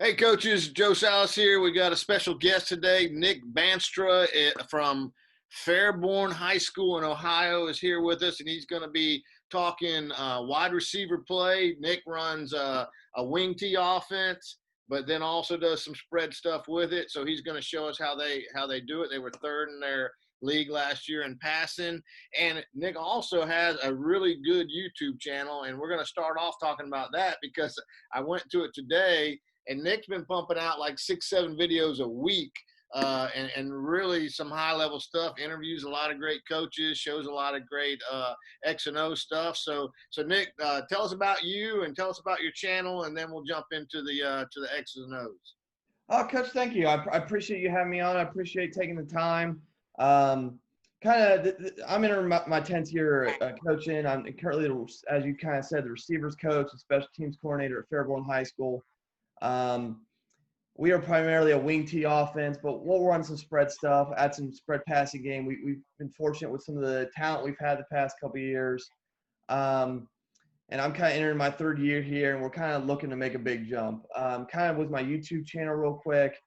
Hey, coaches, Joe Salas here. We got a special guest today. Nick Bandstra from Fairborn High School in Ohio is here with us, and he's going to be talking wide receiver play. Nick runs a wing T offense, but then also does some spread stuff with it. So he's going to show us how they do it. They were third in their league last year in passing. And Nick also has a really good YouTube channel, and we're going to start off talking about that because I went to it today. And Nick's been pumping out like 6-7 videos a week, and really some high level stuff. Interviews a lot of great coaches, shows a lot of great X and O stuff. So Nick, tell us about you and tell us about your channel, and then we'll jump into the X's and O's. Oh, Coach, thank you. I appreciate you having me on. I appreciate taking the time. I'm in my 10th year coaching. I'm currently, as you kind of said, the receivers coach and special teams coordinator at Fairborn High School. We are primarily a wing T offense, but we'll run some spread stuff, add some spread passing game. We've been fortunate with some of the talent we've had the past couple of years. And I'm kind of entering my third year here, and we're kind of looking to make a big jump. Kind of with my YouTube channel real quick,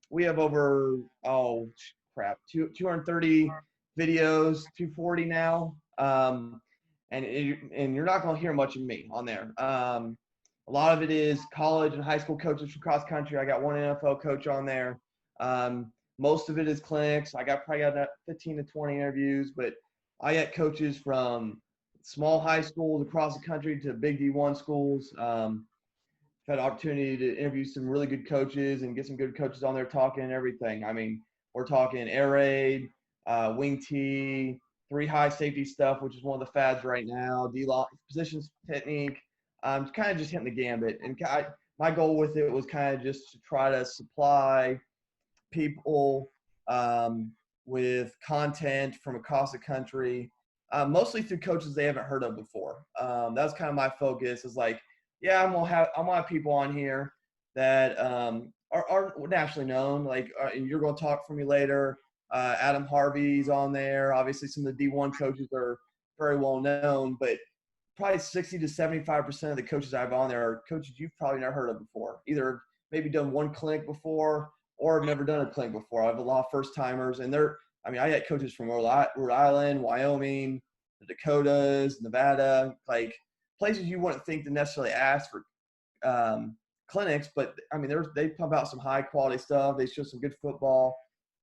we have over, 230 videos, 240 now. And you're not going to hear much of me on there. A lot of it is college and high school coaches for cross country. I got one NFL coach on there. Most of it is clinics. I probably got 15 to 20 interviews, but I get coaches from small high schools across the country to big D1 schools. I've had opportunity to interview some really good coaches and get some good coaches on there talking and everything. I mean, we're talking air raid, wing T, 3 high safety stuff, which is one of the fads right now, D-lock, positions technique. Kind of just hitting the gambit. And my goal with it was kind of just to try to supply people with content from across the country, mostly through coaches they haven't heard of before. That was kind of my focus. Is like, yeah, I'm gonna have people on here that are nationally known. Like, you're gonna talk for me later. Adam Harvey's on there. Obviously, some of the D1 coaches are very well known, but probably 60 to 75% of the coaches I have on there are coaches you've probably never heard of before. Either maybe done one clinic before or have never done a clinic before. I have a lot of first timers, and I got coaches from Rhode Island, Wyoming, the Dakotas, Nevada, like places you wouldn't think to necessarily ask for clinics, but I mean, they pump out some high quality stuff. They show some good football.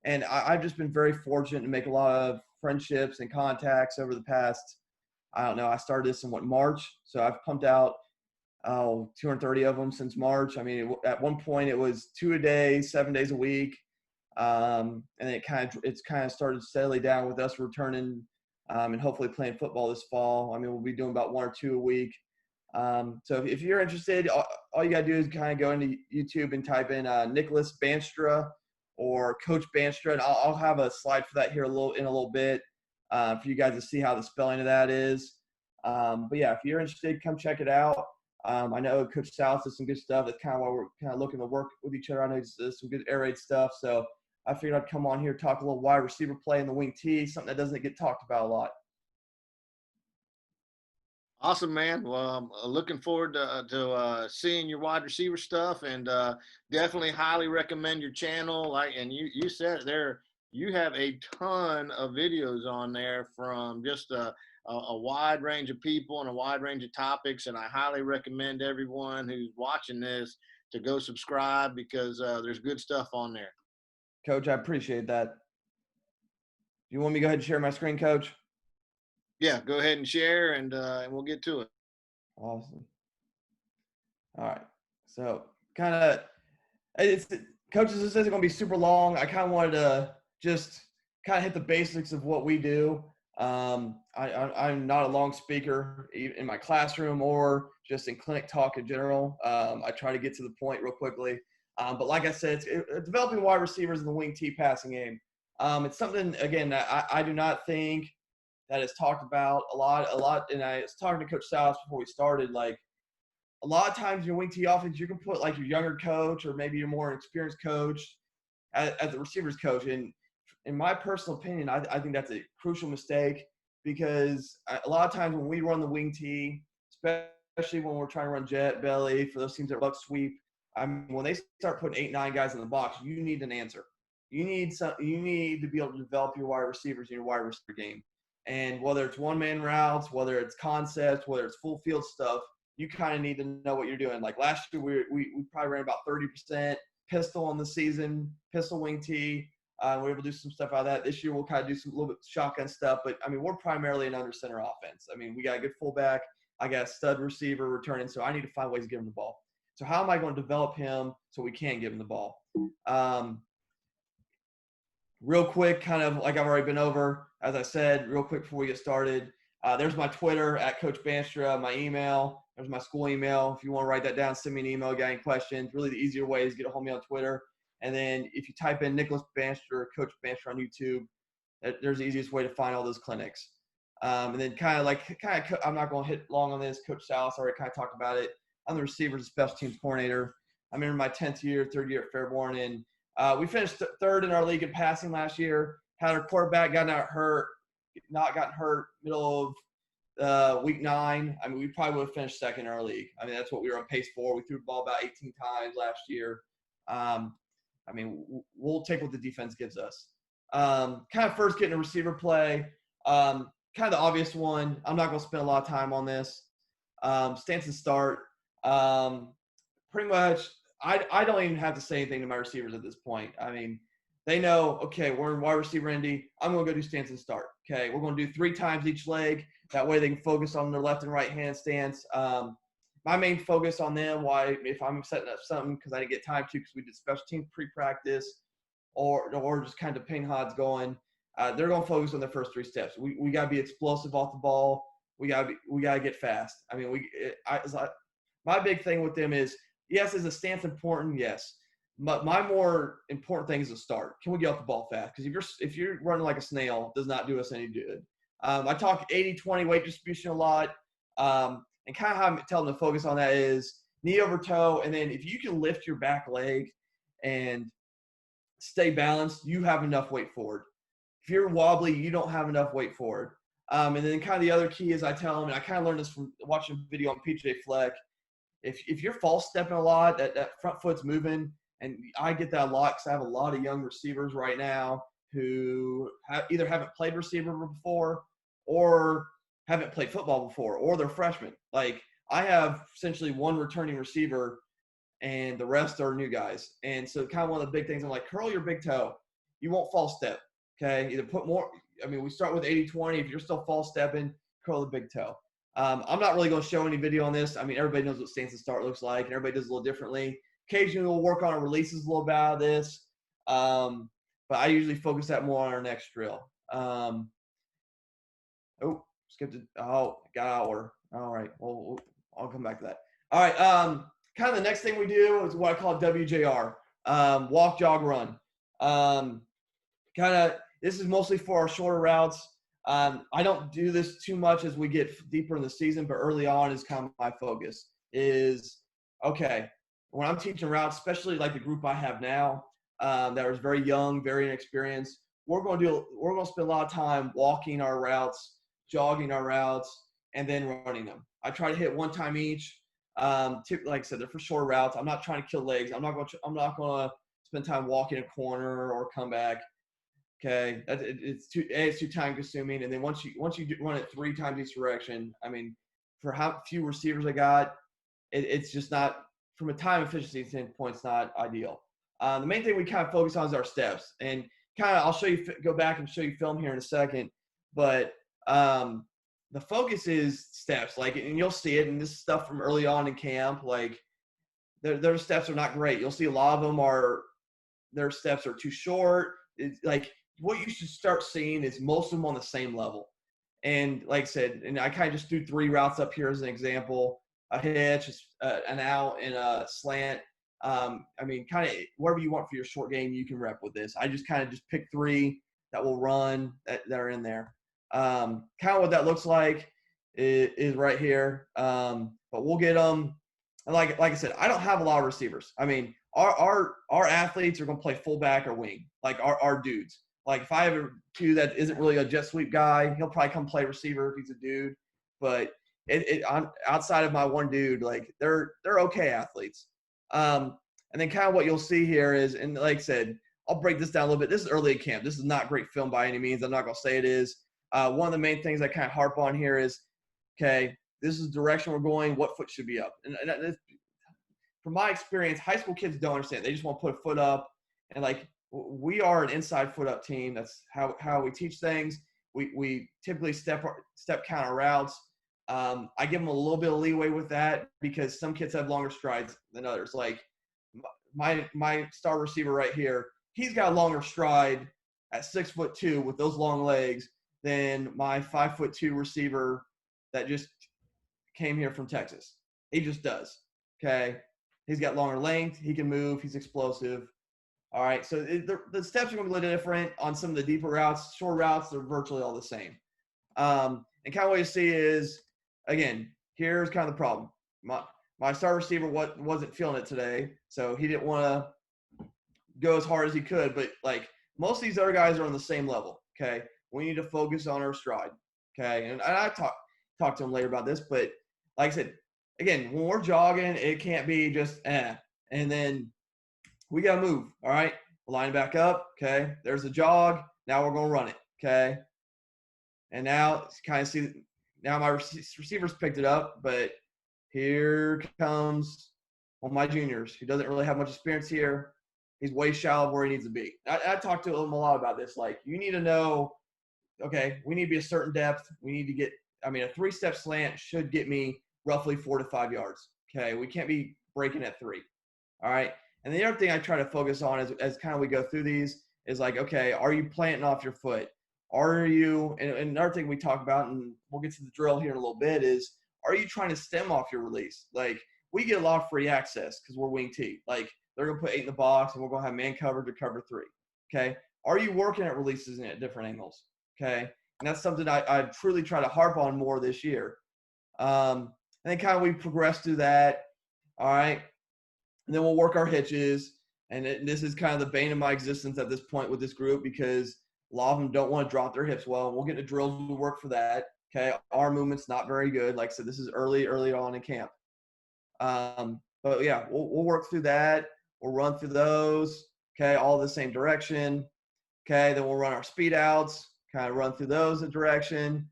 And I've just been very fortunate to make a lot of friendships and contacts over the past, I don't know, I started this in March. So I've pumped out 230 of them since March. I mean, at one point it was 2 a day, 7 days a week. And it's kind of started steadily down with us returning and hopefully playing football this fall. I mean, we'll be doing about 1 or 2 a week. So if you're interested, all you got to do is kind of go into YouTube and type in Nicholas Bandstra or Coach Bandstra. And I'll have a slide for that here in a little bit. For you guys to see how the spelling of that is. But yeah, if you're interested, come check it out. I know Coach South does some good stuff. That's kind of why we're kind of looking to work with each other. I know he does some good air raid stuff. So I figured I'd come on here, talk a little wide receiver play in the wing T, something that doesn't get talked about a lot. Awesome, man. Well, I'm looking forward to seeing your wide receiver stuff, and definitely highly recommend your channel. And you said there you have a ton of videos on there from just a wide range of people and a wide range of topics, and I highly recommend everyone who's watching this to go subscribe because there's good stuff on there. Coach, I appreciate that. Do you want me to go ahead and share my screen, Coach? Yeah, go ahead and share, and we'll get to it. Awesome. All right. So kind of, coaches, this isn't going to be super long. I kind of wanted to just kind of hit the basics of what we do. I'm not a long speaker in my classroom or just in clinic talk in general. I try to get to the point real quickly. But like I said, it's developing wide receivers in the wing T passing game. It's something, again, that I do not think that is talked about a lot. And I was talking to Coach Salas before we started, like a lot of times in your wing T offense, you can put like your younger coach or maybe your more experienced coach as the receivers coach. And in my personal opinion, I think that's a crucial mistake because a lot of times when we run the wing T, especially when we're trying to run jet belly for those teams that buck sweep, I mean, when they start putting 8, 9 guys in the box, you need an answer. You need to be able to develop your wide receivers in your wide receiver game. And whether it's one-man routes, whether it's concepts, whether it's full field stuff, you kind of need to know what you're doing. Like last year, we probably ran about 30% pistol on the season, pistol wing tee. We were able to do some stuff out of that. This year, we'll kind of do some little bit shotgun stuff. But, I mean, we're primarily an under center offense. I mean, we got a good fullback. I got a stud receiver returning, so I need to find ways to give him the ball. So how am I going to develop him so we can give him the ball? Real quick, kind of like I've already been over, as I said, real quick before we get started, there's my Twitter at Coach Bandstra, my email. There's my school email. If you want to write that down, send me an email, got any questions. Really the easier way is get a hold of me on Twitter. And then if you type in Nicholas Bandstra or Coach Bandstra on YouTube, there's the easiest way to find all those clinics. And then I'm not going to hit long on this. Coach Salas already kind of talked about it. I'm the receivers and special teams coordinator. I'm in my 10th year, third year at Fairborn. And we finished third in our league in passing last year. Had our quarterback not gotten hurt middle of week 9. I mean, we probably would have finished second in our league. I mean, that's what we were on pace for. We threw the ball about 18 times last year. I mean, we'll take what the defense gives us. Kind of first getting a receiver play. Kind of the obvious one. I'm not going to spend a lot of time on this. Stance and start. Pretty much, I don't even have to say anything to my receivers at this point. I mean, they know, okay, we're in wide receiver Indy. I'm going to go do stance and start. Okay, we're going to do 3 times each leg. That way they can focus on their left and right hand stance. My main focus on them, if I'm setting up something because I didn't get time to because we did special teams pre-practice or just kind of depending how it's going, they're going to focus on their first 3 steps. We got to be explosive off the ball. We got to get fast. I mean, my big thing with them is, yes, is a stance important? Yes. But my more important thing is the start. Can we get off the ball fast? Because if you're running like a snail, it does not do us any good. I talk 80-20 weight distribution a lot. And kind of how I tell them to focus on that is knee over toe. And then if you can lift your back leg and stay balanced, you have enough weight forward. If you're wobbly, you don't have enough weight forward. And then kind of the other key is I tell them, and I kind of learned this from watching a video on PJ Fleck, if you're false stepping a lot, that front foot's moving, and I get that a lot because I have a lot of young receivers right now who either haven't played receiver before or haven't played football before, or they're freshmen. Like, I have essentially 1 returning receiver and the rest are new guys. And so kind of one of the big things, I'm like, curl your big toe. You won't false step, okay? Either put more – I mean, we start with 80-20. If you're still false stepping, curl the big toe. I'm not really going to show any video on this. I mean, everybody knows what stance and start looks like, and everybody does a little differently. Occasionally, we'll work on our releases a little bit out of this, but I usually focus that more on our next drill. Got hour. All right, well, I'll come back to that. All right, kind of the next thing we do is what I call WJR, walk, jog, run. This is mostly for our shorter routes. I don't do this too much as we get deeper in the season, but early on is kind of my focus is, okay, when I'm teaching routes, especially like the group I have now, that was very young, very inexperienced, we're going to spend a lot of time walking our routes, jogging our routes, and then running them. I try to hit 1 time each. Like I said, they're for short routes. I'm not trying to kill legs. I'm not going to spend time walking a corner or come back. Okay, it's too time consuming. And then once you run it 3 times each direction, I mean, for how few receivers I got, it's just not, from a time efficiency standpoint, it's not ideal. The main thing we kind of focus on is our steps, and kind of I'll go back and show you film here in a second, but the focus is steps, like, and you'll see it, and this stuff from early on in camp, like their steps are not great. You'll see a lot of them their steps are too short. It's like, what you should start seeing is most of them on the same level. And like I said, and I kind of just do 3 routes up here as an example: a hitch, an out, and a slant. I mean, kind of whatever you want for your short game, you can rep with this. I just kind of just pick 3 that will run that are in there. Kind of what that looks like is right here. But we'll get them. And like I said, I don't have a lot of receivers. I mean, our athletes are going to play fullback or wing, like our dudes. Like, if I have a dude that isn't really a jet sweep guy, he'll probably come play receiver if he's a dude. But I'm outside of my one dude, like they're okay athletes. And then kind of what you'll see here is, and like I said, I'll break this down a little bit. This is early in camp. This is not great film by any means. I'm not going to say it is. One of the main things I kind of harp on here is, okay, this is the direction we're going. What foot should be up? And from my experience, high school kids don't understand. They just want to put a foot up. And like, we are an inside foot up team. That's how we teach things. We typically step counter routes. I give them a little bit of leeway with that because some kids have longer strides than others. Like my star receiver right here, he's got a longer stride at 6'2" with those long legs than my 5'2" receiver that just came here from Texas. He just does. Okay. He's got longer length. He can move. He's explosive. All right. So the steps are going to be a little different on some of the deeper routes. Short routes, they're virtually all the same. And kind of what you see is, again, here's kind of the problem. My star receiver wasn't feeling it today, so he didn't want to go as hard as he could. But, like, most of these other guys are on the same level, okay? We need to focus on our stride, okay? And I talk to him later about this, but like I said, again, when we're jogging, it can't be just and then we got to move, all right? We'll line back up, okay? There's a jog. Now we're going to run it, okay? And now kind of see – now my receivers picked it up, but here comes one of my juniors who doesn't really have much experience here. He's way shallow of where he needs to be. I talked to him a lot about this. Like, you need to know, okay, we need to be a certain depth. We need to get – I mean, a 3-step slant should get me roughly 4 to 5 yards, okay? We can't be breaking at 3, all right? And the other thing I try to focus on as kind of we go through these is like, okay, are you planting off your foot? Are you, and another thing we talk about, and we'll get to the drill here in a little bit, is are you trying to stem off your release? Like, we get a lot of free access because we're wing T. Like, they're going to put 8 in the box, and we're going to have man coverage to cover 3, okay? Are you working at releases at different angles, okay? And that's something I truly try to harp on more this year. And then kind of we progress through that, all right? And then we'll work our hitches. And this is kind of the bane of my existence at this point with this group because a lot of them don't want to drop their hips well. We'll get into drills to work for that. Okay, arm movement's not very good. Like I said, this is early on in camp. But yeah, we'll work through that. We'll run through those. Okay, all the same direction. Okay, then we'll run our speed outs. Kind of run through those in direction.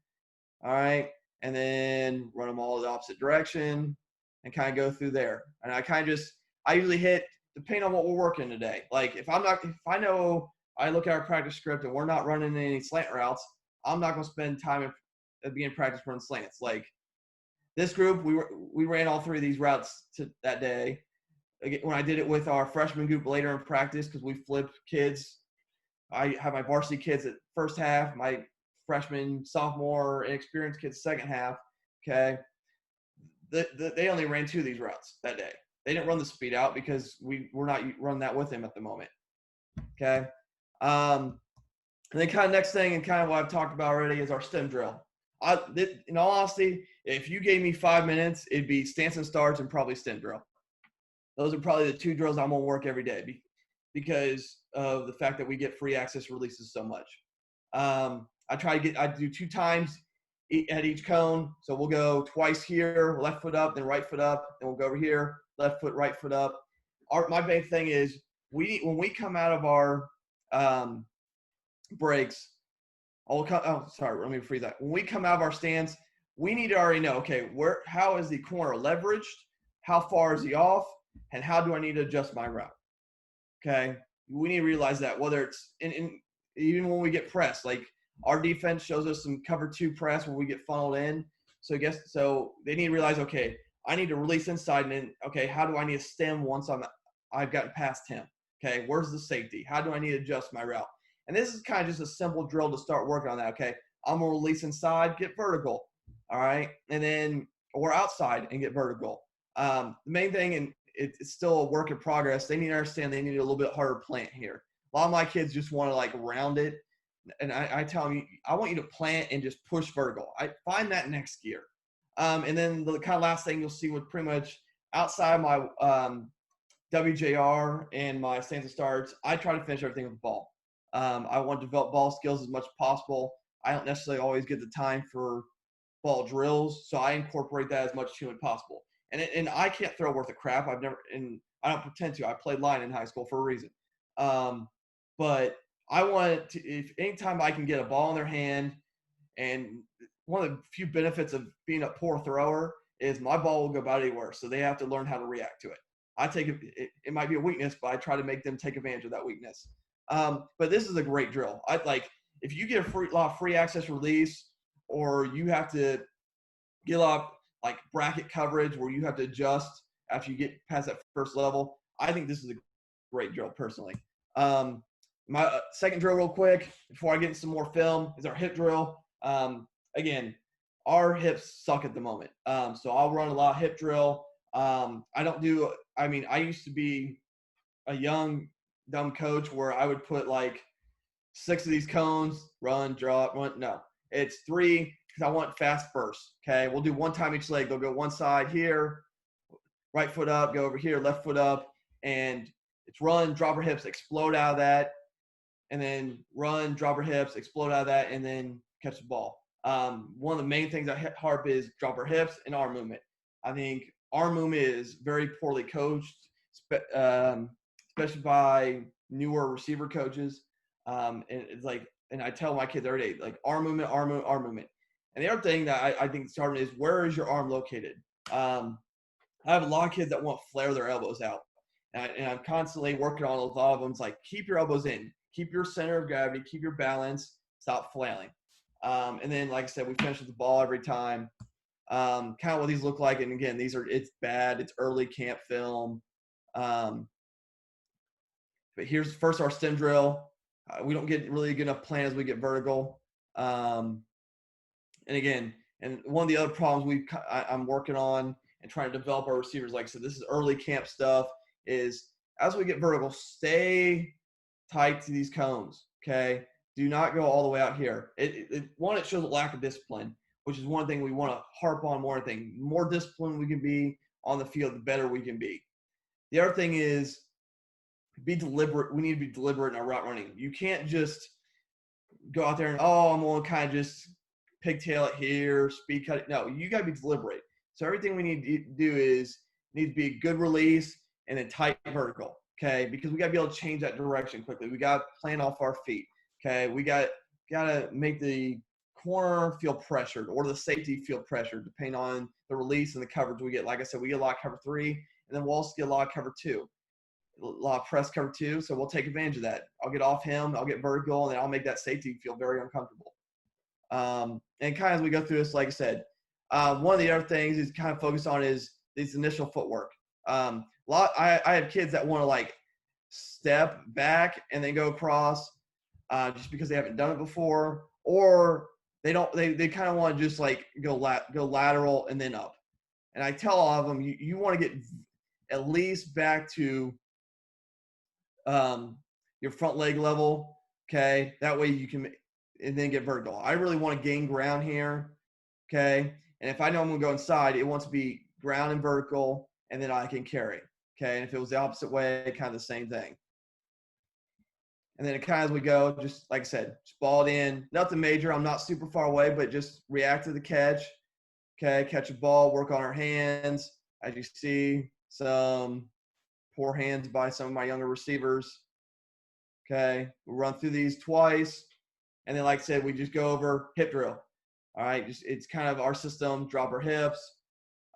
All right, and then run them all the opposite direction, and kind of go through there. And I usually hit depending on what we're working today. Like if I know I look at our practice script and we're not running any slant routes, I'm not going to spend time at beginning practice running slants. Like this group, we ran all 3 of these routes that day. Again, when I did it with our freshman group later in practice, because we flipped kids. I have my varsity kids at first half, my freshman, sophomore, inexperienced kids second half. Okay, they only ran 2 of these routes that day. They didn't run the speed out because we're not running that with them at the moment. Okay. And then kind of next thing and kind of what I've talked about already is our stem drill. In all honesty, if you gave me 5 minutes, it'd be stance and starts and probably stem drill. Those are probably the 2 drills I'm going to work every day because of the fact that we get free access releases so much. I do 2 times at each cone. So we'll go twice here, left foot up, then right foot up. Then we'll go over here, left foot, right foot up. My main thing is when we come out of our breaks, let me rephrase that. When we come out of our stance, we need to already know, okay, how is the corner leveraged? How far is he off? And how do I need to adjust my route? Okay. We need to realize that whether it's even when we get pressed, like our defense shows us some cover 2 press where we get funneled in. So they need to realize, okay, I need to release inside and then, okay, how do I need to stem once I've gotten past him? Okay. Where's the safety? How do I need to adjust my route? And this is kind of just a simple drill to start working on that. Okay. I'm going to release inside, get vertical. All right. And then, or outside and get vertical. The main thing, and it's still a work in progress. They need to understand they need a little bit harder plant here. A lot of my kids just want to like round it. And I tell them, I want you to plant and just push vertical. I find that next gear. And then the kind of last thing you'll see with pretty much outside my WJR and my stance and starts, I try to finish everything with the ball. I want to develop ball skills as much as possible. I don't necessarily always get the time for ball drills, so I incorporate that as much as humanly possible. And I can't throw worth a crap. I don't pretend to. I played line in high school for a reason. But I want to, if anytime I can get a ball in their hand, and one of the few benefits of being a poor thrower is my ball will go about anywhere. So they have to learn how to react to it. I take it might be a weakness, but I try to make them take advantage of that weakness. But this is a great drill. I like if you get a lot of free access release, or you have to get a lot of like bracket coverage where you have to adjust after you get past that first level. I think this is a great drill personally. My second drill real quick before I get into some more film is our hip drill. Again, our hips suck at the moment. So I'll run a lot of hip drill. I used to be a young, dumb coach where I would put like 6 of these cones, run, drop, run. No, it's 3 because I want fast bursts. Okay. We'll do 1 time each leg. They'll go one side here, right foot up, go over here, left foot up, and it's run, drop our hips, explode out of that, and then run, drop our hips, explode out of that, and then catch the ball. One of the main things I harp is drop our hips and arm movement. I think arm movement is very poorly coached, especially by newer receiver coaches. And it's like, and I tell my kids every day, like arm movement, arm movement, arm movement. And the other thing that I think is hard is where is your arm located? I have a lot of kids that want to flare their elbows out. And I'm constantly working on a lot of them. It's like, keep your elbows in, keep your center of gravity, keep your balance, stop flailing. And then, like I said, we finish with the ball every time. Kind of what these look like. And again, it's bad. It's early camp film. But here's first our stem drill. We don't get really good enough plan as we get vertical. And again, and one of the other problems I'm working on and trying to develop our receivers, like I said, this is early camp stuff, is as we get vertical, stay tight to these cones, okay? Do not go all the way out here. It shows a lack of discipline, which is one thing we want to harp on more. The more disciplined we can be on the field, the better we can be. The other thing is be deliberate. We need to be deliberate in our route running. You can't just go out there and, I'm going to kind of just pigtail it here, speed cut it. No, you got to be deliberate. So everything we need to do need to be a good release and a tight vertical, okay? Because we got to be able to change that direction quickly. We got to plan off our feet, okay? We got to make the corner feel pressured or the safety feel pressured depending on the release and the coverage we get. Like I said, we get a lot of cover 3, and then we'll also get a lot of cover 2. A lot of press cover 2, so we'll take advantage of that. I'll get off him, I'll get vertical, and then I'll make that safety feel very uncomfortable. And kind of as we go through this, like I said, one of the other things is kind of focus on is these initial footwork. I have kids that want to like step back and then go across just because they haven't done it before, or they kind of want to just like go lateral and then up. And I tell all of them, you want to get at least back to your front leg level, okay? That way you can, and then get vertical. I really want to gain ground here, okay? And if I know I'm going to go inside, it wants to be ground and vertical, and then I can carry, okay? And if it was the opposite way, kind of the same thing. And then it kind of as we go, just like I said, just ball it in. Nothing major. I'm not super far away, but just react to the catch, okay? Catch a ball, work on our hands. As you see, some poor hands by some of my younger receivers. Okay, we'll run through these twice. And then, like I said, we just go over hip drill. All right, it's kind of our system, drop our hips.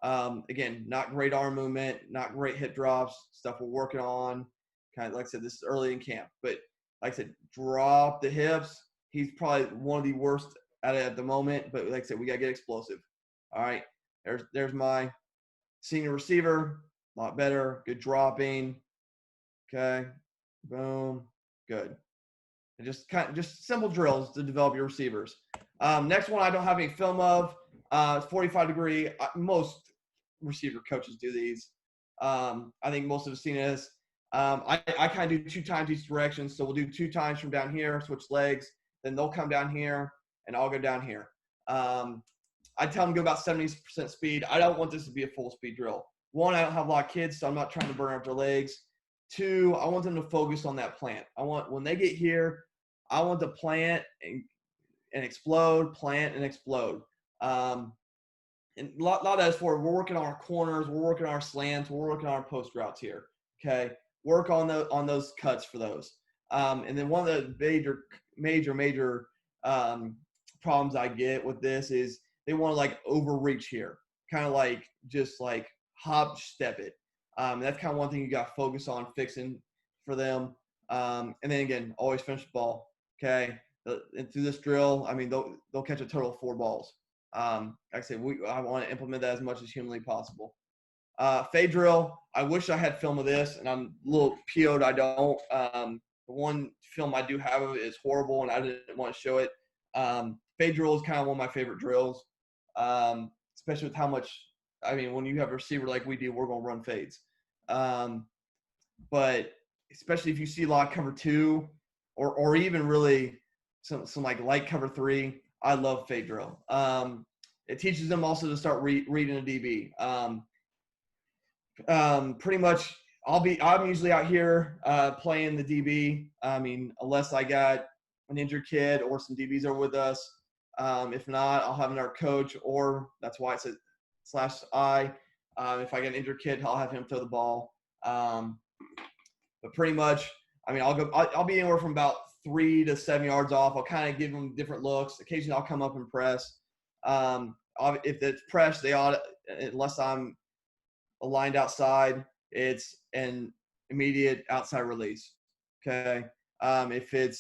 Again, not great arm movement, not great hip drops, stuff we're working on. Kind of, like I said, this is early in camp. But like I said, drop the hips. He's probably one of the worst at it at the moment. But like I said, we got to get explosive. All right, there's my senior receiver. A lot better. Good dropping. Okay. Boom. Good. And just simple drills to develop your receivers. Next one I don't have any film of. 45 degree. Most receiver coaches do these. I think most of us seen this. I kind of do 2 times each direction. So we'll do 2 times from down here, switch legs. Then they'll come down here, and I'll go down here. I tell them go about 70% speed. I don't want this to be a full speed drill. 1, I don't have a lot of kids, so I'm not trying to burn out their legs. 2, I want them to focus on that plant. I want, when they get here, I want to plant and explode, plant and explode. And a lot of that is we're working on our corners, we're working on our slants, we're working on our post routes here. Okay, work on those cuts for those. And then one of the major problems I get with this is they want to like overreach here, kind of like just like hop step it. That's kind of one thing you got to focus on fixing for them. And then again, always finish the ball. Okay, and through this drill, I mean they'll catch a total of 4 balls. Like I said, I want to implement that as much as humanly possible. Fade drill. I wish I had film of this, and I'm a little PO'd I don't. The one film I do have of it is horrible, and I didn't want to show it. Fade drill is kind of one of my favorite drills, especially with how much. I mean, when you have a receiver like we do, we're going to run fades. But especially if you see a lot of cover 2, or even really some like light cover 3, I love fade drill. It teaches them also to start reading a DB. Pretty much I'm usually out here playing the DB. I mean, unless I got an injured kid or some DBs are with us. If not, I'll have another coach, or that's why it says /I. If I get an injured kid, I'll have him throw the ball. But pretty much, I mean, I'll be anywhere from about 3 to 7 yards off. I'll kind of give them different looks. Occasionally I'll come up and press. If it's press, they ought, unless I'm aligned outside, it's an immediate outside release. Okay. If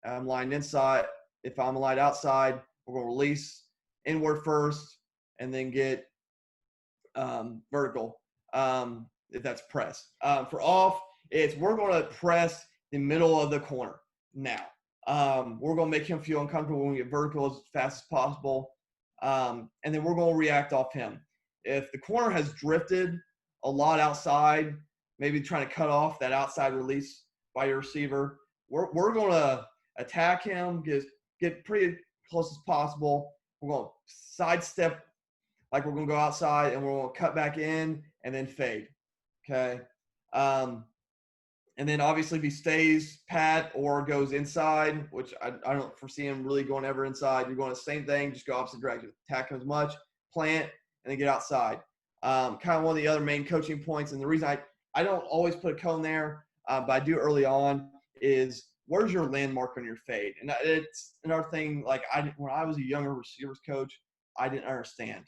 I'm lined inside, if I'm aligned outside, we're going to release inward first and then get vertical. If that's press. For off, we're going to press the middle of the corner now. We're going to make him feel uncomfortable when we get vertical as fast as possible. And then we're going to react off him. If the corner has drifted a lot outside, maybe trying to cut off that outside release by your receiver, we're going to attack him, get pretty close as possible. We're going to sidestep like we're going to go outside, and we're going to cut back in and then fade. Okay. And then obviously if he stays pat or goes inside, which I don't foresee him really going ever inside, you're going the same thing, just go opposite direction. Attack him as much, plant, and then get outside. Kind of one of the other main coaching points, and the reason I don't always put a cone there, but I do early on, is where's your landmark on your fade? And it's another thing, like when I was a younger receivers coach, I didn't understand.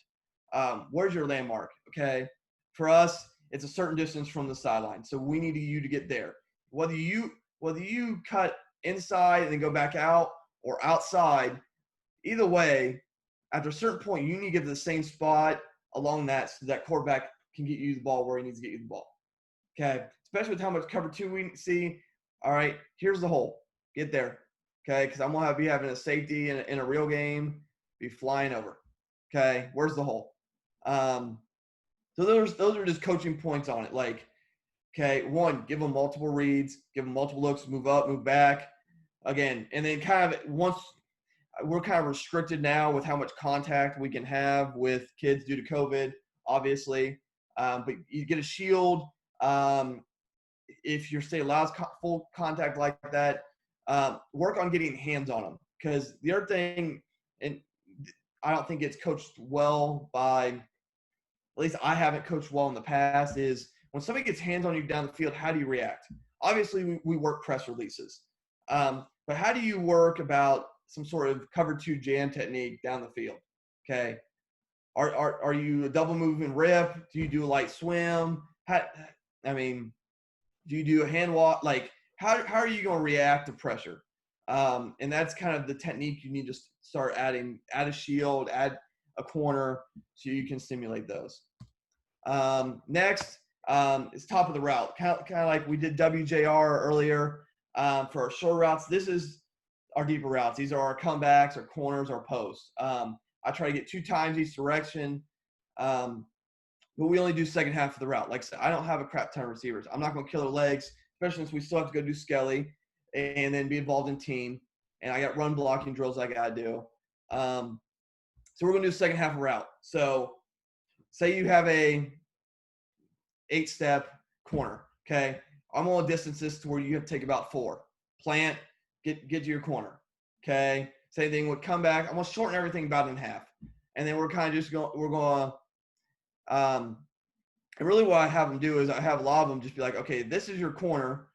Where's your landmark? Okay. For us, it's a certain distance from the sideline. So we need you to get there. Whether you cut inside and then go back out or outside, either way, after a certain point, you need to get to the same spot along that so that quarterback can get you the ball where he needs to get you the ball. Okay. Especially with how much cover 2 we see. All right, here's the hole. Get there. Okay. Because I'm going to be having a safety in a real game, be flying over. Okay. Where's the hole? So those are just coaching points on it. Like, okay, 1, give them multiple reads, give them multiple looks, move up, move back, again, and then kind of once we're kind of restricted now with how much contact we can have with kids due to COVID, obviously. But you get a shield. If your state allows full contact like that, work on getting hands on them, because the other thing, and I don't think it's coached well by, at least I haven't coached well in the past, is when somebody gets hands on you down the field, how do you react? Obviously, we work press releases. But how do you work about some sort of cover 2 jam technique down the field? Okay. Are you a double move and rip? Do you do a light swim? Do you do a hand walk? Like, how are you going to react to pressure? And that's kind of the technique you need to start adding. Add a shield, add a corner, so you can stimulate those. Next is top of the route. Kind of like we did WJR earlier for our short routes. This is our deeper routes. These are our comebacks, our corners, our posts. I try to get 2 times each direction, but we only do second half of the route. Like I said, I don't have a crap ton of receivers. I'm not going to kill their legs, especially since we still have to go do Skelly and then be involved in team. And I got run blocking drills I got to do. So we're going to do the second half of route. So say you have a 8-step corner, okay? I'm going to distance this to where you have to take about 4. Plant, get to your corner, okay? Same thing with comeback. I'm going to shorten everything about in half. And then we're kind of just going, we're going to And really what I have them do is I have a lot of them just be like, okay, this is your corner.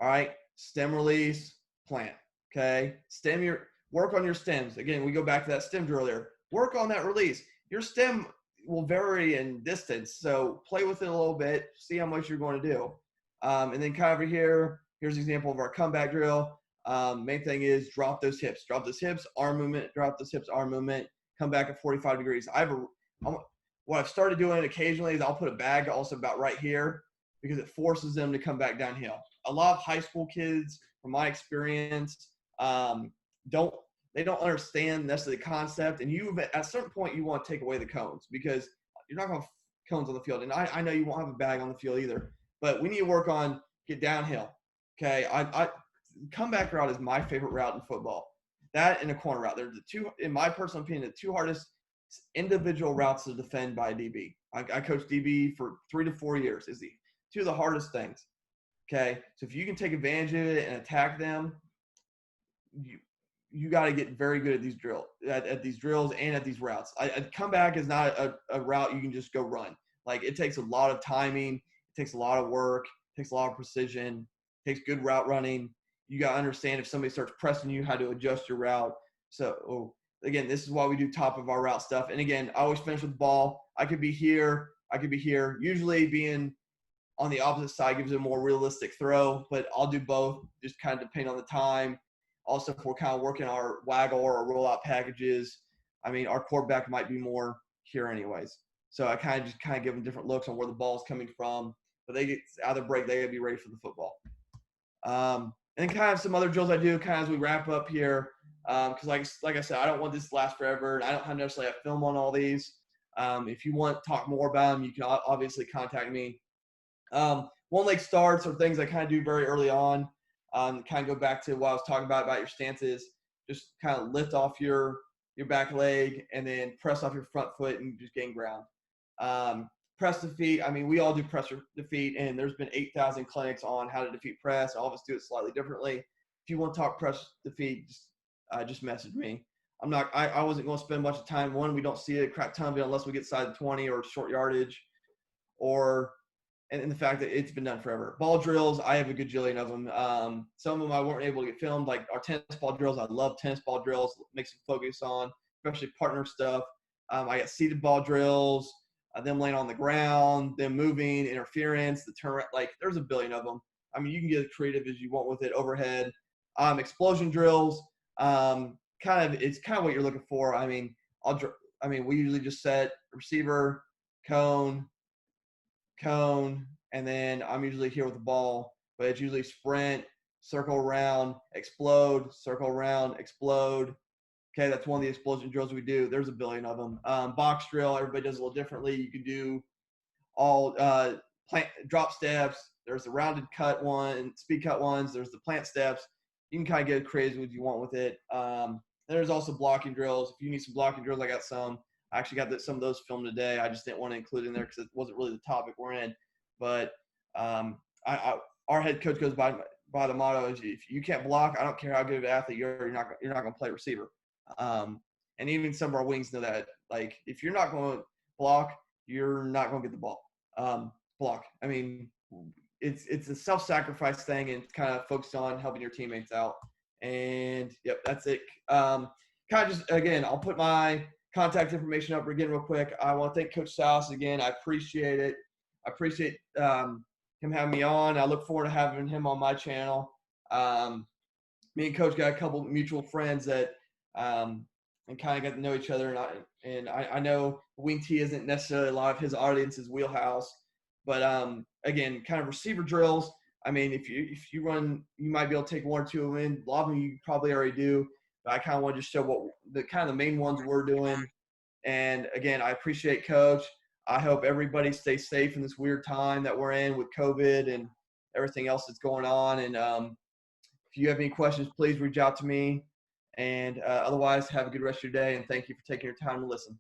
All right, stem release, plant. Okay, work on your stems. Again, we go back to that stem drill there. Work on that release. Your stem will vary in distance, so play with it a little bit, see how much you're going to do. And then kind of over here, here's an example of our comeback drill. Main thing is drop those hips, arm movement, drop those hips, arm movement, come back at 45 degrees. What I've started doing occasionally is I'll put a bag also about right here because it forces them to come back downhill. A lot of high school kids, from my experience, don't understand necessarily the concept. And at a certain point, you want to take away the cones because you're not going to have cones on the field. And I know you won't have a bag on the field either, but we need to work on get downhill. Okay, I comeback route is my favorite route in football. That and a corner route. They're the two, in my personal opinion, the two hardest individual routes to defend by DB. I coached DB for 3 to 4 years. Is the two of the hardest things. Okay, so if you can take advantage of it and attack them, you got to get very good at these drills and at these routes. A comeback is not a route you can just go run. Like it takes a lot of timing, it takes a lot of work, it takes a lot of precision, it takes good route running. You got to understand if somebody starts pressing you, how to adjust your route. So again, this is why we do top of our route stuff. And again, I always finish with the ball. I could be here. Usually being on the opposite side gives it a more realistic throw, but I'll do both, just kind of depending on the time. Also, if we're kind of working our waggle or rollout packages, I mean, our quarterback might be more here anyways. So I kind of give them different looks on where the ball's coming from. But they get out of the break, they got to be ready for the football. And kind of some other drills I do kind of as we wrap up here. Because like I said, I don't want this to last forever. And I don't have necessarily have film on all these. If you want to talk more about them, you can obviously contact me. One leg starts are things I kind of do very early on. Kind of go back to what I was talking about your stances. Just kind of lift off your back leg and then press off your front foot and just gain ground. Press the feet. I mean, we all do press the feet, and there's been 8,000 clinics on how to defeat press. All of us do it slightly differently. If you want to talk press the feet, just message me. I wasn't going to spend much time. One, we don't see a crap ton of it unless we get side of 20 or short yardage, and the fact that it's been done forever. Ball drills, I have a gajillion of them. Some of them I weren't able to get filmed, like our tennis ball drills. I love tennis ball drills. Make some focus on, especially partner stuff. I got seated ball drills, them laying on the ground, them moving, interference, the turn. Like there's a billion of them. I mean, you can get as creative as you want with it. Overhead, explosion drills. It's kind of what you're looking for. I mean, we usually just set receiver, cone, and then I'm usually here with the ball, but it's usually sprint, circle around, explode, circle around, explode. Okay, that's one of the explosion drills we do. There's a billion of them. Box drill, everybody does a little differently. You can do all plant drop steps. There's the rounded cut one, speed cut ones. There's the plant steps. You can kind of get crazy with what you want with it. There's also blocking drills. If you need some blocking drills, I got some. I actually got some of those filmed today. I just didn't want to include in there because it wasn't really the topic we're in. But our head coach goes by the motto is if you can't block, I don't care how good of an athlete you're not going to play receiver. And even some of our wings know that. Like if you're not going to block, you're not going to get the ball. Block. I mean, it's a self-sacrifice thing, and it's kind of focused on helping your teammates out. And yep, that's it. Kind of just again, I'll put my contact information up again real quick. I want to thank Coach Salas again. I appreciate it. I appreciate him having me on. I look forward to having him on my channel. Me and Coach got a couple mutual friends that and kind of got to know each other. And I know wing T isn't necessarily a lot of his audience's wheelhouse, but again, kind of receiver drills. I mean, if you run, you might be able to take one or two of them in. A lot of them you probably already do. But I kind of want to just show what the kind of the main ones we're doing. And again, I appreciate Coach. I hope everybody stays safe in this weird time that we're in with COVID and everything else that's going on. And if you have any questions, please reach out to me. And otherwise, have a good rest of your day. And thank you for taking your time to listen.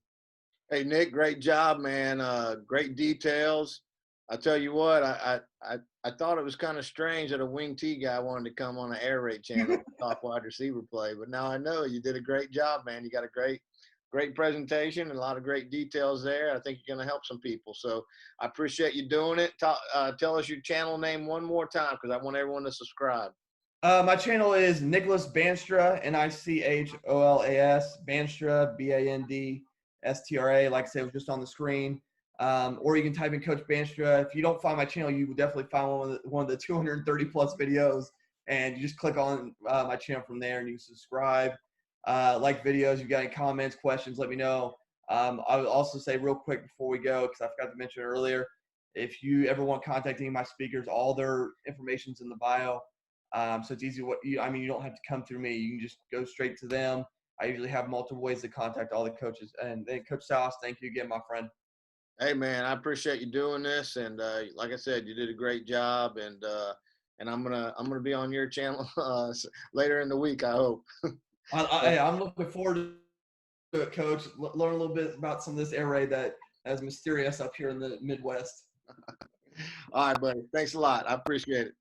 Hey, Nick, great job, man. Great details. I tell you what, I thought it was kind of strange that a wing T guy wanted to come on an air raid channel to talk wide receiver play, but now I know you did a great job, man. You got a great Great presentation and a lot of great details there. I think you're going to help some people. So I appreciate you doing it. Tell us your channel name one more time because I want everyone to subscribe. My channel is Nicholas Bandstra, Nicholas Bandstra, Bandstra. Like I said, it was just on the screen. Or you can type in Coach Bandstra. If you don't find my channel, you will definitely find one of the 230 plus videos, and you just click on my channel from there, and you can subscribe, like videos. If you got any comments, questions, let me know. I would also say real quick before we go, because I forgot to mention earlier, if you ever want to contact any of my speakers, all their information's in the bio. So it's easy. You don't have to come through me. You can just go straight to them. I usually have multiple ways to contact all the coaches. And then Coach Salas, thank you again, my friend. Hey man, I appreciate you doing this. And like I said, you did a great job. And I'm gonna be on your channel later in the week, I hope. I'm looking forward to it, Coach. Learn a little bit about some of this air raid that is mysterious up here in the Midwest. All right, buddy. Thanks a lot. I appreciate it.